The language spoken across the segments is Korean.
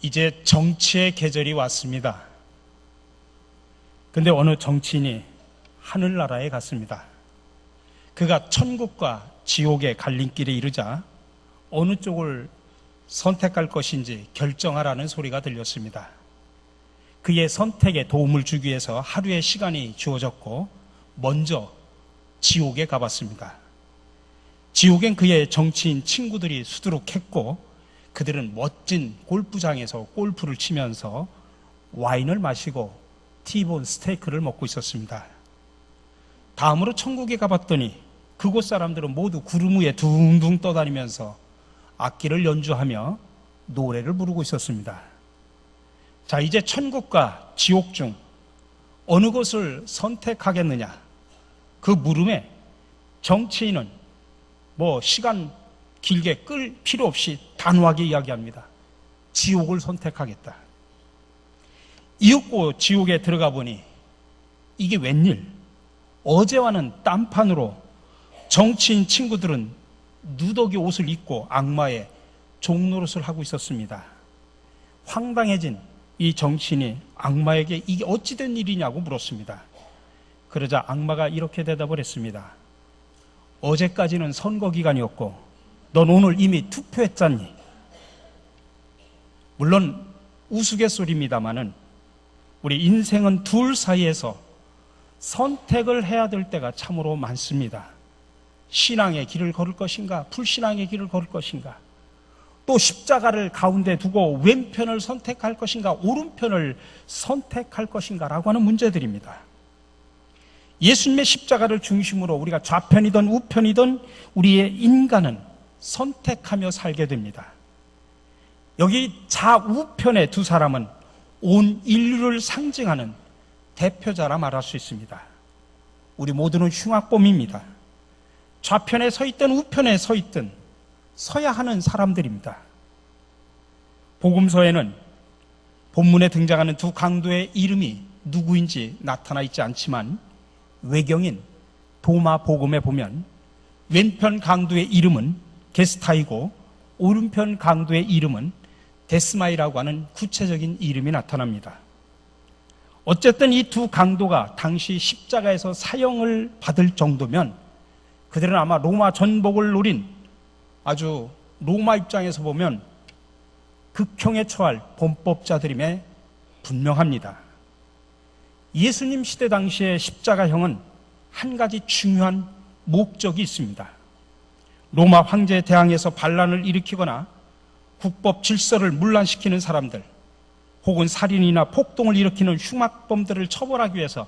이제 정치의 계절이 왔습니다. 근데 어느 정치인이 하늘나라에 갔습니다. 그가 천국과 지옥의 갈림길에 이르자 어느 쪽을 선택할 것인지 결정하라는 소리가 들렸습니다. 그의 선택에 도움을 주기 위해서 하루의 시간이 주어졌고 먼저 지옥에 가봤습니다. 지옥엔 그의 정치인 친구들이 수두룩했고 그들은 멋진 골프장에서 골프를 치면서 와인을 마시고 티본 스테이크를 먹고 있었습니다. 다음으로 천국에 가봤더니 그곳 사람들은 모두 구름 위에 둥둥 떠다니면서 악기를 연주하며 노래를 부르고 있었습니다. 자, 이제 천국과 지옥 중 어느 것을 선택하겠느냐? 그 물음에 정치인은 시간 길게 끌 필요 없이 단호하게 이야기합니다. 지옥을 선택하겠다. 이윽고 지옥에 들어가 보니 이게 웬일? 어제와는 딴판으로 정치인 친구들은 누더기 옷을 입고 악마의 종노릇을 하고 있었습니다. 황당해진 이 정치인이 악마에게 이게 어찌된 일이냐고 물었습니다. 그러자 악마가 이렇게 대답을 했습니다. 어제까지는 선거 기간이었고 넌 오늘 이미 투표했잖니. 물론 우스갯소리입니다마는 우리 인생은 둘 사이에서 선택을 해야 될 때가 참으로 많습니다. 신앙의 길을 걸을 것인가, 불신앙의 길을 걸을 것인가, 또 십자가를 가운데 두고 왼편을 선택할 것인가, 오른편을 선택할 것인가라고 하는 문제들입니다. 예수님의 십자가를 중심으로 우리가 좌편이든 우편이든 우리의 인간은 선택하며 살게 됩니다. 여기 좌우편의 두 사람은 온 인류를 상징하는 대표자라 말할 수 있습니다. 우리 모두는 흉악범입니다. 좌편에 서 있든 우편에 서 있든 서야 하는 사람들입니다. 복음서에는 본문에 등장하는 두 강도의 이름이 누구인지 나타나 있지 않지만 외경인 도마복음에 보면 왼편 강도의 이름은 게스타이고 오른편 강도의 이름은 데스마이라고 하는 구체적인 이름이 나타납니다. 어쨌든 이 두 강도가 당시 십자가에서 사형을 받을 정도면 그들은 아마 로마 전복을 노린 아주 로마 입장에서 보면 극형에 처할 범법자들임에 분명합니다. 예수님 시대 당시의 십자가형은 한 가지 중요한 목적이 있습니다. 로마 황제에 대항해서 반란을 일으키거나 국법 질서를 문란시키는 사람들, 혹은 살인이나 폭동을 일으키는 흉악범들을 처벌하기 위해서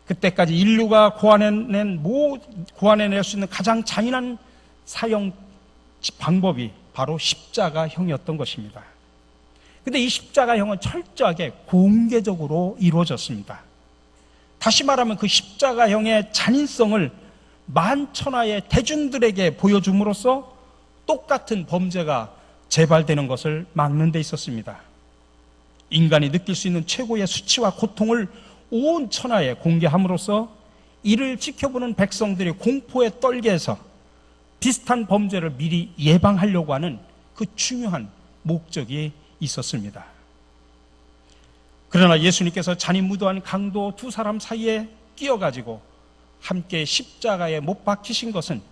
그때까지 인류가 고안해낼 수 있는 가장 잔인한 사형 방법이 바로 십자가형이었던 것입니다. 그런데 이 십자가형은 철저하게 공개적으로 이루어졌습니다. 다시 말하면 그 십자가형의 잔인성을 만천하의 대중들에게 보여줌으로써 똑같은 범죄가 재발되는 것을 막는 데 있었습니다. 인간이 느낄 수 있는 최고의 수치와 고통을 온 천하에 공개함으로써 이를 지켜보는 백성들이 공포에 떨게 해서 비슷한 범죄를 미리 예방하려고 하는 그 중요한 목적이 있었습니다. 그러나 예수님께서 잔인무도한 강도 두 사람 사이에 끼어가지고 함께 십자가에 못 박히신 것은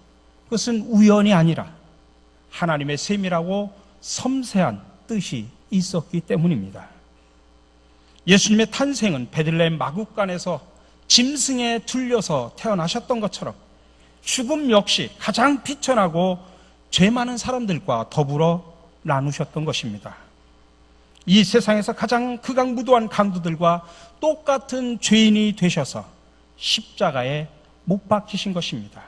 그것은 우연이 아니라 하나님의 세밀하고 섬세한 뜻이 있었기 때문입니다. 예수님의 탄생은 베들레헴 마구간에서 짐승에 둘려서 태어나셨던 것처럼 죽음 역시 가장 비천하고 죄 많은 사람들과 더불어 나누셨던 것입니다. 이 세상에서 가장 극악무도한 강도들과 똑같은 죄인이 되셔서 십자가에 못 박히신 것입니다.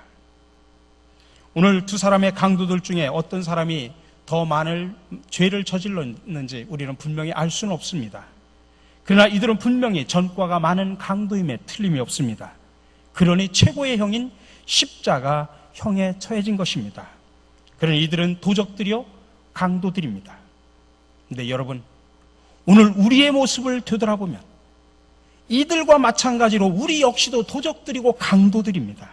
오늘 두 사람의 강도들 중에 어떤 사람이 더 많은 죄를 저질렀는지 우리는 분명히 알 수는 없습니다. 그러나 이들은 분명히 전과가 많은 강도임에 틀림이 없습니다. 그러니 최고의 형인 십자가 형에 처해진 것입니다. 그러니 이들은 도적들이요 강도들입니다. 근데 여러분, 오늘 우리의 모습을 되돌아보면 이들과 마찬가지로 우리 역시도 도적들이고 강도들입니다.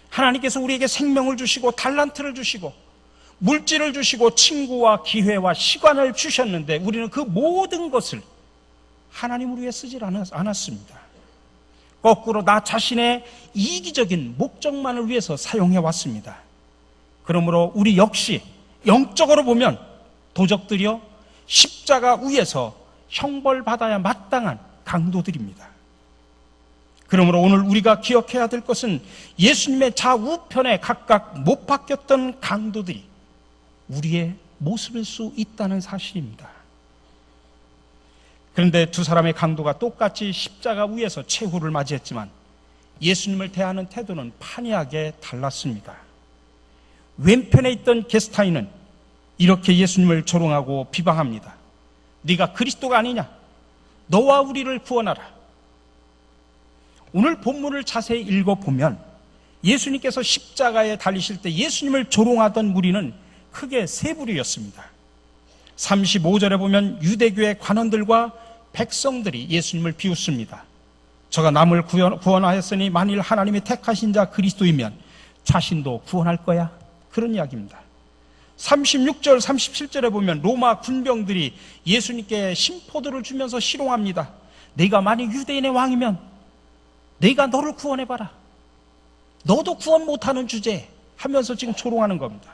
하나님께서 우리에게 생명을 주시고 달란트를 주시고 물질을 주시고 친구와 기회와 시간을 주셨는데 우리는 그 모든 것을 하나님을 위해 쓰질 않았습니다. 거꾸로 나 자신의 이기적인 목적만을 위해서 사용해 왔습니다. 그러므로 우리 역시 영적으로 보면 도적들이여 십자가 위에서 형벌받아야 마땅한 강도들입니다. 그러므로 오늘 우리가 기억해야 될 것은 예수님의 좌우편에 각각 못 박혔던 강도들이 우리의 모습일 수 있다는 사실입니다. 그런데 두 사람의 강도가 똑같이 십자가 위에서 최후를 맞이했지만 예수님을 대하는 태도는 판이하게 달랐습니다. 왼편에 있던 게스타인은 이렇게 예수님을 조롱하고 비방합니다. 네가 그리스도가 아니냐? 너와 우리를 구원하라. 오늘 본문을 자세히 읽어보면 예수님께서 십자가에 달리실 때 예수님을 조롱하던 무리는 크게 세 부류였습니다. 35절에 보면 유대교의 관원들과 백성들이 예수님을 비웃습니다. 저가 남을 구원하였으니 만일 하나님이 택하신 자 그리스도이면 자신도 구원할 거야. 그런 이야기입니다. 36절, 37절에 보면 로마 군병들이 예수님께 심포도를 주면서 희롱합니다. 네가 만일 유대인의 왕이면 네가 너를 구원해봐라. 너도 구원 못하는 주제 하면서 지금 조롱하는 겁니다.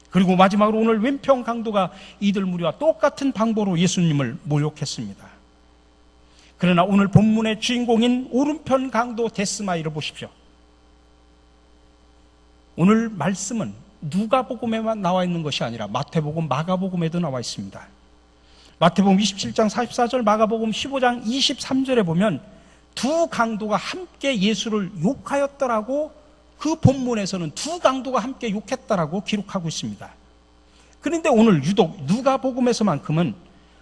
그리고 마지막으로 오늘 왼편 강도가 이들 무리와 똑같은 방법으로 예수님을 모욕했습니다. 그러나 오늘 본문의 주인공인 오른편 강도 데스마이를 보십시오. 오늘 말씀은 누가복음에만 나와 있는 것이 아니라 마태복음, 마가복음에도 나와 있습니다. 마태복음 27장 44절, 마가복음 15장 23절에 보면 두 강도가 함께 예수를 욕하였더라고 그 본문에서는 두 강도가 함께 욕했다라고 기록하고 있습니다. 그런데 오늘 유독 누가복음에서만큼은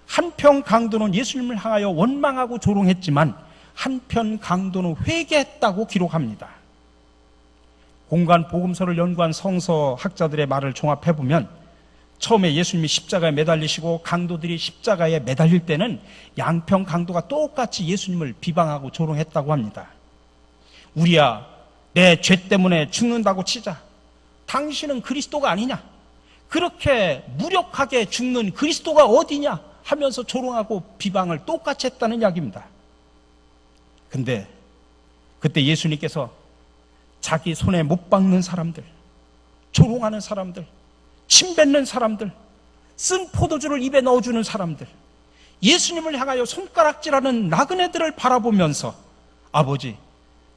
한편 강도는 예수님을 향하여 원망하고 조롱했지만 한편 강도는 회개했다고 기록합니다. 공간 복음서를 연구한 성서학자들의 말을 종합해보면 처음에 예수님이 십자가에 매달리시고 강도들이 십자가에 매달릴 때는 양편 강도가 똑같이 예수님을 비방하고 조롱했다고 합니다. 우리야 내 죄 때문에 죽는다고 치자. 당신은 그리스도가 아니냐? 그렇게 무력하게 죽는 그리스도가 어디냐? 하면서 조롱하고 비방을 똑같이 했다는 이야기입니다. 근데 그때 예수님께서 자기 손에 못 박는 사람들, 조롱하는 사람들, 침 뱉는 사람들, 쓴 포도주를 입에 넣어주는 사람들, 예수님을 향하여 손가락질하는 나그네들을 바라보면서 아버지,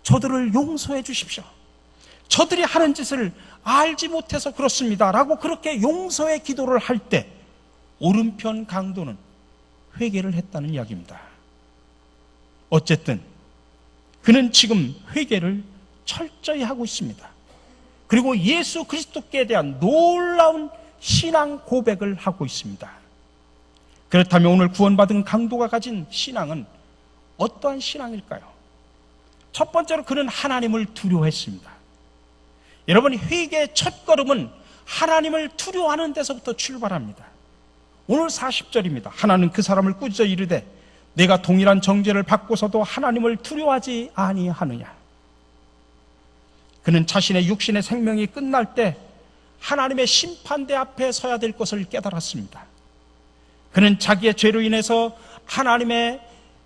저들을 용서해 주십시오. 저들이 하는 짓을 알지 못해서 그렇습니다. 라고 그렇게 용서의 기도를 할 때 오른편 강도는 회개를 했다는 이야기입니다. 어쨌든 그는 지금 회개를 철저히 하고 있습니다. 그리고 예수 그리스도께 대한 놀라운 신앙 고백을 하고 있습니다. 그렇다면 오늘 구원받은 강도가 가진 신앙은 어떠한 신앙일까요? 첫 번째로 그는 하나님을 두려워했습니다. 여러분, 회개의 첫걸음은 하나님을 두려워하는 데서부터 출발합니다. 오늘 40절입니다. 하나는 그 사람을 꾸짖어 이르되 내가 동일한 정죄를 받고서도 하나님을 두려워하지 아니하느냐. 그는 자신의 육신의 생명이 끝날 때 하나님의 심판대 앞에 서야 될 것을 깨달았습니다. 그는 자기의 죄로 인해서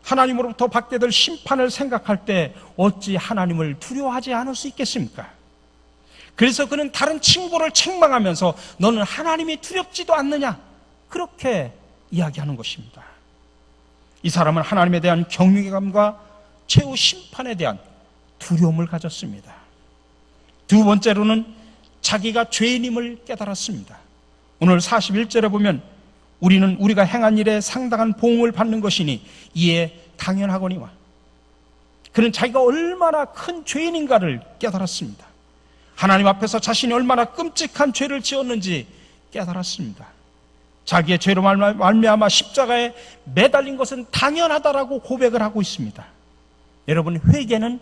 하나님으로부터 받게 될 심판을 생각할 때 어찌 하나님을 두려워하지 않을 수 있겠습니까? 그래서 그는 다른 친구를 책망하면서 너는 하나님이 두렵지도 않느냐? 그렇게 이야기하는 것입니다. 이 사람은 하나님에 대한 경외감과 최후 심판에 대한 두려움을 가졌습니다. 두 번째로는 자기가 죄인임을 깨달았습니다. 오늘 41절에 보면 우리는 우리가 행한 일에 상당한 보응을 받는 것이니 이에 당연하거니와. 그는 자기가 얼마나 큰 죄인인가를 깨달았습니다. 하나님 앞에서 자신이 얼마나 끔찍한 죄를 지었는지 깨달았습니다. 자기의 죄로 말미암아 십자가에 매달린 것은 당연하다라고 고백을 하고 있습니다. 여러분, 회개는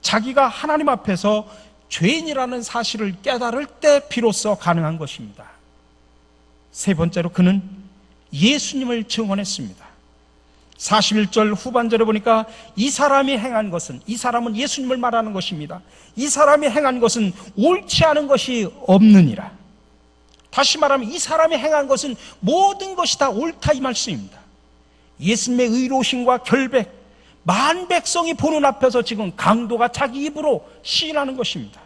자기가 하나님 앞에서 죄인이라는 사실을 깨달을 때 비로소 가능한 것입니다. 세 번째로 그는 예수님을 증언했습니다. 41절 후반절에 보니까 이 사람이 행한 것은, 이 사람은 예수님을 말하는 것입니다. 이 사람이 행한 것은 옳지 않은 것이 없느니라. 다시 말하면 이 사람이 행한 것은 모든 것이 다 옳다 이 말씀입니다. 예수님의 의로우심과 결백, 만 백성이 보는 앞에서 지금 강도가 자기 입으로 시인하는 것입니다.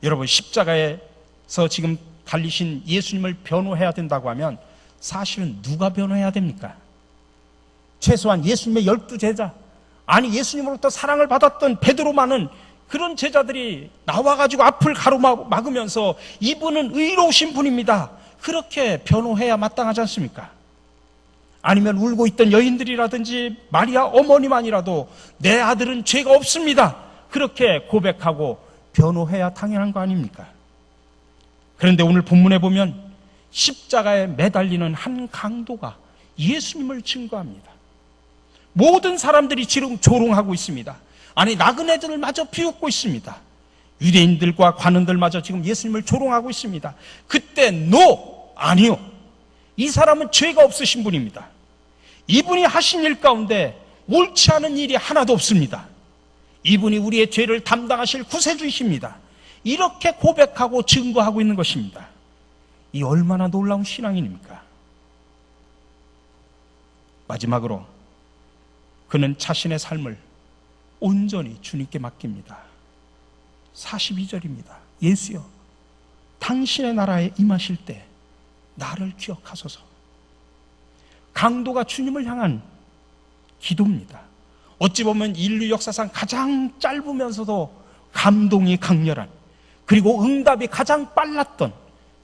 여러분, 십자가에서 지금 달리신 예수님을 변호해야 된다고 하면 사실은 누가 변호해야 됩니까? 최소한 예수님의 12제자, 아니 예수님으로부터 사랑을 받았던 베드로만은 그런 제자들이 나와가지고 앞을 가로막으면서 이분은 의로우신 분입니다, 그렇게 변호해야 마땅하지 않습니까? 아니면 울고 있던 여인들이라든지 마리아 어머니만이라도 내 아들은 죄가 없습니다, 그렇게 고백하고 변호해야 당연한 거 아닙니까? 그런데 오늘 본문에 보면 십자가에 매달리는 한 강도가 예수님을 증거합니다. 모든 사람들이 지금 조롱하고 있습니다. 아니, 나그네들을 마저 비웃고 있습니다. 유대인들과 관원들마저 지금 예수님을 조롱하고 있습니다. 그때 아니요, 이 사람은 죄가 없으신 분입니다. 이분이 하신 일 가운데 옳지 않은 일이 하나도 없습니다. 이분이 우리의 죄를 담당하실 구세주이십니다. 이렇게 고백하고 증거하고 있는 것입니다. 이 얼마나 놀라운 신앙인입니까? 마지막으로 그는 자신의 삶을 온전히 주님께 맡깁니다. 42절입니다. 예수여, 당신의 나라에 임하실 때 나를 기억하소서. 강도가 주님을 향한 기도입니다. 어찌 보면 인류 역사상 가장 짧으면서도 감동이 강렬한, 그리고 응답이 가장 빨랐던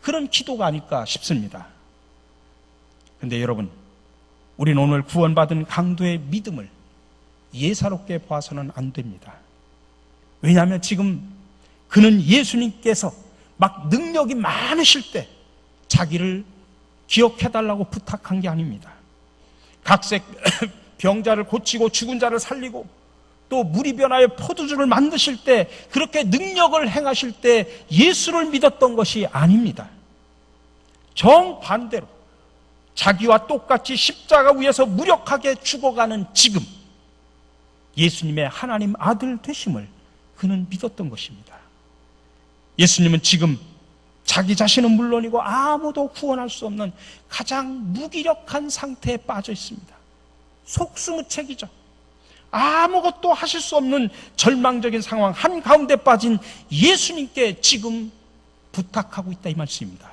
그런 기도가 아닐까 싶습니다. 그런데 여러분, 우리는 오늘 구원받은 강도의 믿음을 예사롭게 봐서는 안 됩니다. 왜냐하면 지금 그는 예수님께서 막 능력이 많으실 때 자기를 기억해달라고 부탁한 게 아닙니다. 각색 병자를 고치고 죽은 자를 살리고 또 물이 변하여 포도주를 만드실 때, 그렇게 능력을 행하실 때 예수를 믿었던 것이 아닙니다. 정반대로 자기와 똑같이 십자가 위에서 무력하게 죽어가는 지금 예수님의 하나님 아들 되심을 그는 믿었던 것입니다. 예수님은 지금 자기 자신은 물론이고 아무도 구원할 수 없는 가장 무기력한 상태에 빠져 있습니다. 속수무책이죠. 아무것도 하실 수 없는 절망적인 상황 한가운데 빠진 예수님께 지금 부탁하고 있다 이 말씀입니다.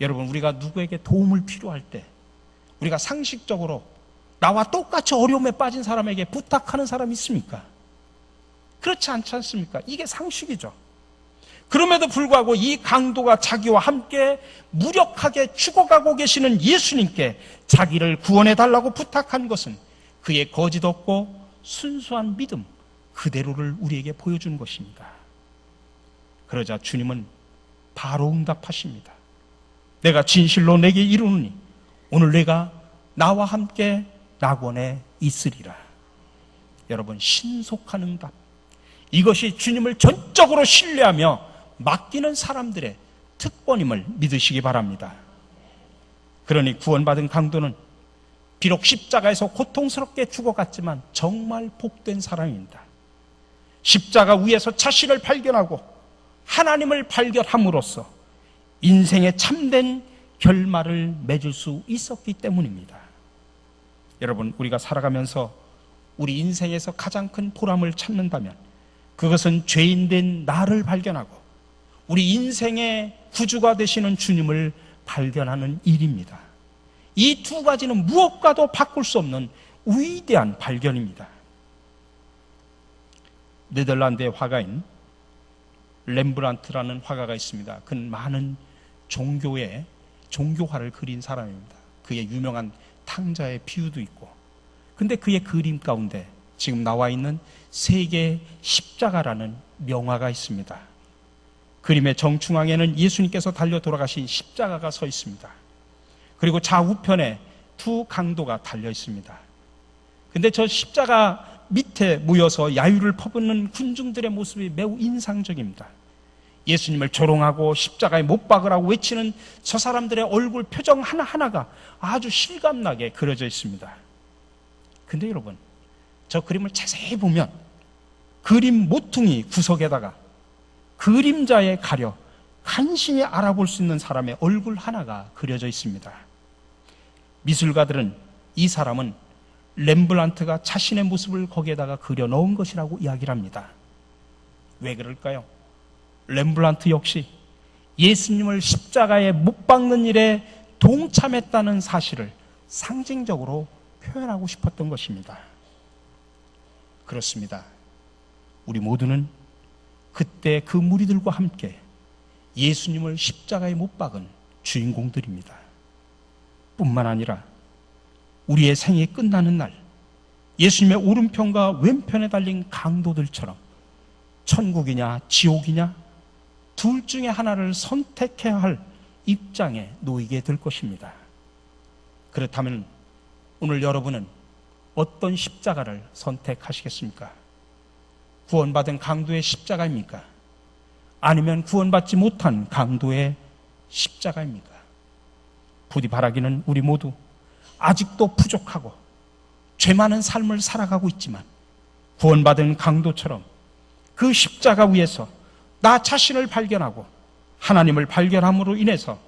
여러분, 우리가 누구에게 도움을 필요할 때 우리가 상식적으로 나와 똑같이 어려움에 빠진 사람에게 부탁하는 사람이 있습니까? 그렇지 않지 않습니까? 이게 상식이죠. 그럼에도 불구하고 이 강도가 자기와 함께 무력하게 죽어가고 계시는 예수님께 자기를 구원해달라고 부탁한 것은 그의 거짓 없고 순수한 믿음 그대로를 우리에게 보여주는 것입니다. 그러자 주님은 바로 응답하십니다. 내가 진실로 내게 이르노니 오늘 내가 나와 함께 낙원에 있으리라. 여러분, 신속한 응답, 이것이 주님을 전적으로 신뢰하며 맡기는 사람들의 특권임을 믿으시기 바랍니다. 그러니 구원받은 강도는 비록 십자가에서 고통스럽게 죽어갔지만 정말 복된 사람입니다. 십자가 위에서 자신을 발견하고 하나님을 발견함으로써 인생의 참된 결말을 맺을 수 있었기 때문입니다. 여러분, 우리가 살아가면서 우리 인생에서 가장 큰 보람을 찾는다면 그것은 죄인된 나를 발견하고 우리 인생의 구주가 되시는 주님을 발견하는 일입니다. 이 두 가지는 무엇과도 바꿀 수 없는 위대한 발견입니다. 네덜란드의 화가인 렘브란트라는 화가가 있습니다. 그는 많은 종교화를 그린 사람입니다. 그의 유명한 탕자의 비유도 있고, 근데 그의 그림 가운데 지금 나와 있는 세계 십자가라는 명화가 있습니다. 그림의 정중앙에는 예수님께서 달려 돌아가신 십자가가 서 있습니다. 그리고 좌우편에 두 강도가 달려 있습니다. 근데 저 십자가 밑에 모여서 야유를 퍼붓는 군중들의 모습이 매우 인상적입니다. 예수님을 조롱하고 십자가에 못 박으라고 외치는 저 사람들의 얼굴 표정 하나하나가 아주 실감나게 그려져 있습니다. 근데 여러분, 저 그림을 자세히 보면 그림 모퉁이 구석에다가 그림자에 가려 간신히 알아볼 수 있는 사람의 얼굴 하나가 그려져 있습니다. 미술가들은 이 사람은 렘브란트가 자신의 모습을 거기에다가 그려 넣은 것이라고 이야기를 합니다. 왜 그럴까요? 렘브란트 역시 예수님을 십자가에 못 박는 일에 동참했다는 사실을 상징적으로 표현하고 싶었던 것입니다. 그렇습니다. 우리 모두는 그때 그 무리들과 함께 예수님을 십자가에 못 박은 주인공들입니다. 뿐만 아니라 우리의 생이 끝나는 날 예수님의 오른편과 왼편에 달린 강도들처럼 천국이냐 지옥이냐 둘 중에 하나를 선택해야 할 입장에 놓이게 될 것입니다. 그렇다면 오늘 여러분은 어떤 십자가를 선택하시겠습니까? 구원받은 강도의 십자가입니까? 아니면 구원받지 못한 강도의 십자가입니까? 부디 바라기는 우리 모두 아직도 부족하고 죄 많은 삶을 살아가고 있지만 구원받은 강도처럼 그 십자가 위에서 나 자신을 발견하고 하나님을 발견함으로 인해서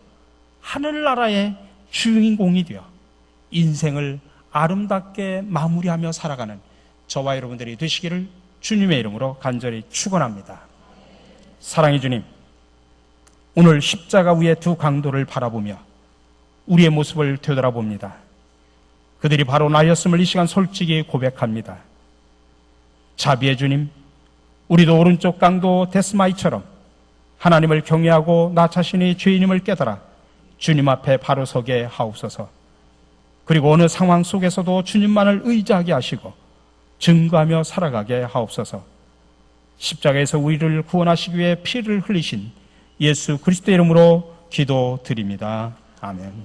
하늘나라의 주인공이 되어 인생을 아름답게 마무리하며 살아가는 저와 여러분들이 되시기를 주님의 이름으로 간절히 축원합니다. 사랑의 주님, 오늘 십자가 위의 두 강도를 바라보며 우리의 모습을 되돌아봅니다. 그들이 바로 나였음을 이 시간 솔직히 고백합니다. 자비의 주님, 우리도 오른쪽 강도 데스마이처럼 하나님을 경외하고 나 자신이 죄인임을 깨달아 주님 앞에 바로 서게 하옵소서. 그리고 어느 상황 속에서도 주님만을 의지하게 하시고 증거하며 살아가게 하옵소서. 십자가에서 우리를 구원하시기 위해 피를 흘리신 예수 그리스도의 이름으로 기도드립니다. 아멘.